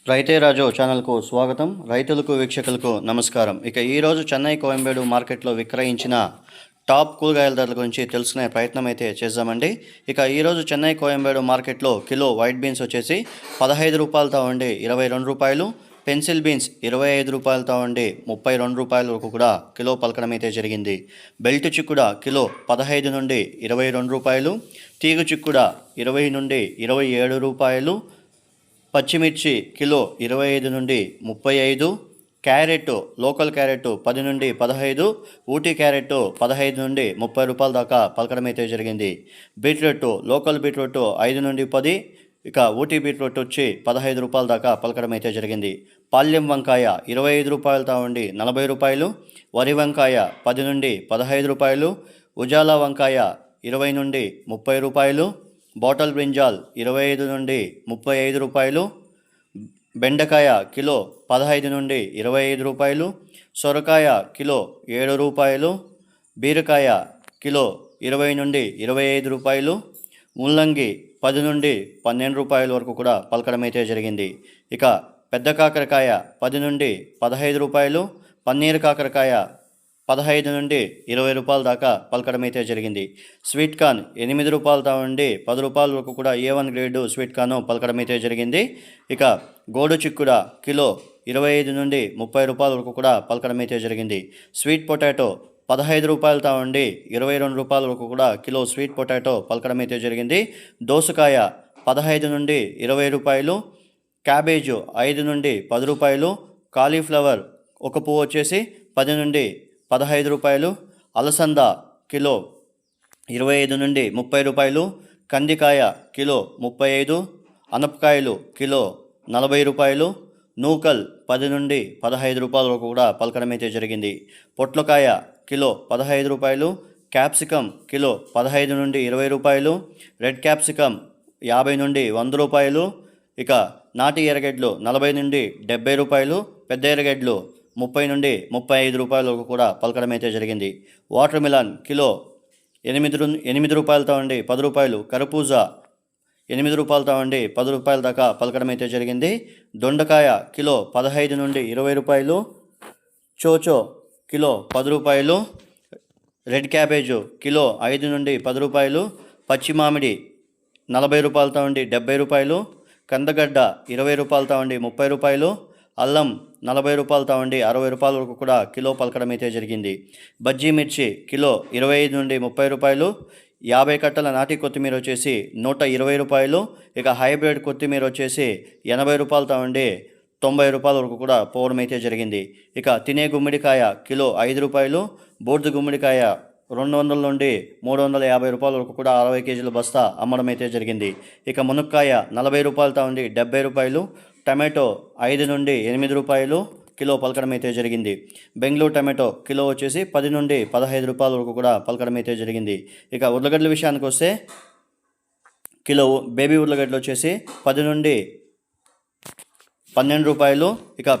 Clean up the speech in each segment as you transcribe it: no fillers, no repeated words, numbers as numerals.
రైతే రాజు ఛానల్కు స్వాగతం. రైతులకు వీక్షకులకు నమస్కారం. ఈరోజు చెన్నై కోయంబేడు మార్కెట్లో విక్రయించిన టాప్ కూరగాయల ధరల గురించి తెలుసుకునే ప్రయత్నం అయితే చేద్దామండి. ఈరోజు చెన్నై కోయంబేడు మార్కెట్లో కిలో వైట్ బీన్స్ వచ్చేసి 15 రూపాయలతో ఉండి 22 రూపాయలు, పెన్సిల్ బీన్స్ 25 రూపాయలతో ఉండి 32 రూపాయల వరకు కూడా కిలో పలకడం అయితే జరిగింది. బెల్ట్ చిక్కుడ కిలో 15 నుండి 22 రూపాయలు, తీగ చిక్కుడ 20 నుండి 27 రూపాయలు, పచ్చిమిర్చి కిలో 25 నుండి 35, క్యారెట్ లోకల్ క్యారెట్ 10 నుండి 15, ఊటీ క్యారెట్ 15 నుండి 30 రూపాయల దాకా పలకడం అయితే జరిగింది. బీట్రూట్ లోకల్ బీట్రూట్ 5 నుండి 10, ఊటీ బీట్రూట్ వచ్చి 15 రూపాయల దాకా పలకడం అయితే జరిగింది. పాల్యం వంకాయ 25 రూపాయలతో ఉండి 40 రూపాయలు, వరి వంకాయ 10 నుండి 15 రూపాయలు, ఉజాలా వంకాయ 20 నుండి 30 రూపాయలు, బాటల్ బ్రింజాల్ 25 నుండి 35 రూపాయలు, బెండకాయ కిలో 15 నుండి 25 రూపాయలు, సొరకాయ కిలో 7 రూపాయలు, బీరకాయ కిలో 20 నుండి 25 రూపాయలు, ముల్లంగి 10 నుండి 12 రూపాయల వరకు కూడా పలకడం అయితే జరిగింది. పెద్ద కాకరకాయ 10 నుండి 15 రూపాయలు, పన్నీర్ కాకరకాయ 15 నుండి 20 రూపాయల దాకా పలకడం అయితే జరిగింది. స్వీట్ కార్న్ 8 రూపాయలతో ఉండి 10 రూపాయల వరకు కూడా A1 గ్రేడ్ స్వీట్ కార్న్ పలకడం అయితే జరిగింది. గోడు చిక్కుడ కిలో 25 నుండి 30 రూపాయల వరకు కూడా పలకడం అయితే జరిగింది. స్వీట్ పొటాటో 15 రూపాయలతో ఉండి 22 రూపాయల వరకు కూడా కిలో స్వీట్ పొటాటో పలకడం అయితే జరిగింది. దోసకాయ 15 నుండి 20 రూపాయలు, క్యాబేజు 5 నుండి 10 రూపాయలు, కాలీఫ్లవర్ ఒక పువ్వు వచ్చేసి 10 నుండి 15 రూపాయలు, అలసంద కిలో 25 నుండి 30 రూపాయలు, కందికాయ కిలో 35, అనపకాయలు కిలో 40 రూపాయలు, నూకల్ 10 నుండి 15 రూపాయల వరకు కూడా పలకడం అయితే జరిగింది. పొట్లకాయ కిలో 15 రూపాయలు, క్యాప్సికమ్ కిలో 15 నుండి 20 రూపాయలు, రెడ్ క్యాప్సికమ్ 50 నుండి 100 రూపాయలు, నాటి ఎర్రగడ్డలు 40 నుండి 70 రూపాయలు, పెద్ద ఎర్రగడ్డలు 30 నుండి 35 రూపాయల వరకు కూడా పలకడం అయితే జరిగింది. వాటర్ మిలన్ కిలో 8 రూపాయలతో ఉండి 10 రూపాయలు, కర్బూజా 8 రూపాయలతో ఉండి 10 రూపాయల దాకా పలకడం అయితే జరిగింది. దొండకాయ కిలో 15 నుండి 20 రూపాయలు, చోచో కిలో 10 రూపాయలు, రెడ్ క్యాబేజు కిలో 5 నుండి 10 రూపాయలు, పచ్చి మామిడి 40 రూపాయలతో ఉండి 70 రూపాయలు, కందగడ్డ 20 రూపాయలతో ఉండి 30 రూపాయలు, అల్లం 40 రూపాయలతో ఉండి 60 రూపాయల వరకు కూడా కిలో పలకడం అయితే జరిగింది. బజ్జీ మిర్చి కిలో 25 నుండి 30 రూపాయలు, 50 కట్టల నాటి కొత్తిమీర వచ్చేసి 120 రూపాయలు, హైబ్రిడ్ కొత్తిమీర వచ్చేసి 80 రూపాయలతో ఉండి 90 రూపాయల వరకు కూడా పోవడం అయితే జరిగింది. తినే గుమ్మడికాయ కిలో 5 రూపాయలు, బూర్దు గుమ్మడికాయ 200 నుండి 350 రూపాయల వరకు కూడా 60 కేజీల బస్తా అమ్మడం అయితే జరిగింది. మునక్కాయ 40 రూపాయలతో ఉండి 70 రూపాయలు, టమాటో 5 నుండి 8 రూపాయలు కిలో పలకడం అయితే జరిగింది. బెంగళూరు టమాటో కిలో వచ్చేసి 10 నుండి 15 రూపాయల వరకు కూడా పలకడం అయితే జరిగింది. ఉర్లగడ్డల విషయానికి వస్తే కిలో బేబీ ఉర్లగడ్డలు వచ్చేసి 10 నుండి 12 రూపాయలు,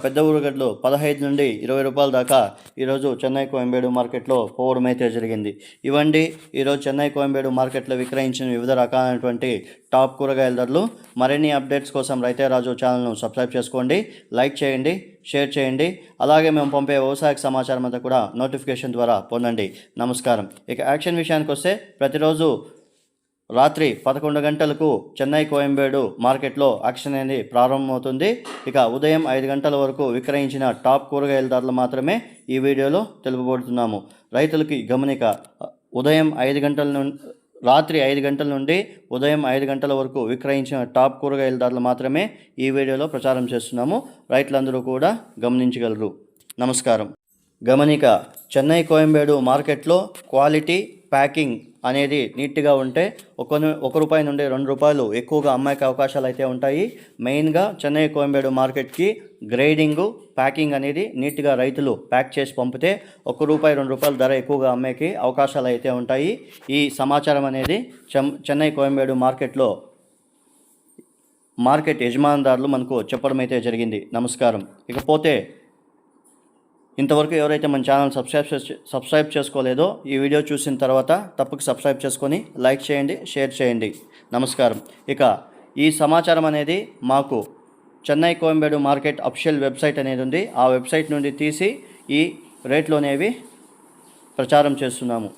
పెద్ద ఉర్లగడ్డలు 15 నుండి 20 రూపాయల దాకా ఈరోజు చెన్నై కోయంబేడు మార్కెట్లో పోవడం అయితే జరిగింది. ఇవండి ఈరోజు చెన్నై కోయంబేడు మార్కెట్లో విక్రయించిన వివిధ రకాలైనటువంటి టాప్ కూరగాయల ధరలు. మరిన్ని అప్డేట్స్ కోసం రైతే రాజు ఛానల్ను సబ్స్క్రైబ్ చేసుకోండి, లైక్ చేయండి, షేర్ చేయండి. అలాగే మేము పంపే వ్యవసాయ సమాచారం అంతా కూడా నోటిఫికేషన్ ద్వారా పొందండి. నమస్కారం. యాక్షన్ విషయానికి వస్తే ప్రతిరోజు రాత్రి 11 గంటలకు చెన్నై కోయంబేడు మార్కెట్లో యాక్షన్ అనేది ప్రారంభమవుతుంది. ఉదయం 5 గంటల వరకు విక్రయించిన టాప్ కూరగాయల ధరలు మాత్రమే ఈ వీడియోలో తెలుపబడుతున్నాము. రైతులకి గమనిక, రాత్రి 5 గంటల నుండి ఉదయం 5 గంటల వరకు విక్రయించిన టాప్ కూరగాయల ధరలు మాత్రమే ఈ వీడియోలో ప్రచారం చేస్తున్నాము. రైతులందరూ కూడా గమనించగలరు. నమస్కారం. గమనిక, చెన్నై కోయంబేడు మార్కెట్లో క్వాలిటీ ప్యాకింగ్ అనేది నీట్గా ఉంటే 1 రూపాయి నుండి 2 రూపాయలు ఎక్కువగా అమ్మాయికి అవకాశాలు అయితే ఉంటాయి. మెయిన్గా చెన్నై కోయంబేడు మార్కెట్కి గ్రేడింగు, ప్యాకింగ్ అనేది నీట్గా రైతులు ప్యాక్ చేసి పంపితే 1 రూపాయి 2 రూపాయల ధర ఎక్కువగా అమ్మాయికి అవకాశాలు అయితే ఉంటాయి. ఈ సమాచారం అనేది చెన్నై కోయంబేడు మార్కెట్లో మార్కెట్ యజమానిదారులు మనకు చెప్పడం అయితే జరిగింది. నమస్కారం. ఇకపోతే ఇంతవరకు ఎవరైతే మన ఛానల్ సబ్స్క్రైబ్ చేసుకోలేదో ఈ వీడియో చూసిన తర్వాత తప్పక సబ్స్క్రైబ్ చేసుకొని లైక్ చేయండి, షేర్ చేయండి. నమస్కారం. ఈ సమాచారం అనేది మాకు Chennai Koyambedu market official website అనేది ఉంది. ఆ వెబ్సైట్ నుండి తీసి ఈ రేట్లు అనేవి ప్రచారం చేస్తున్నాము.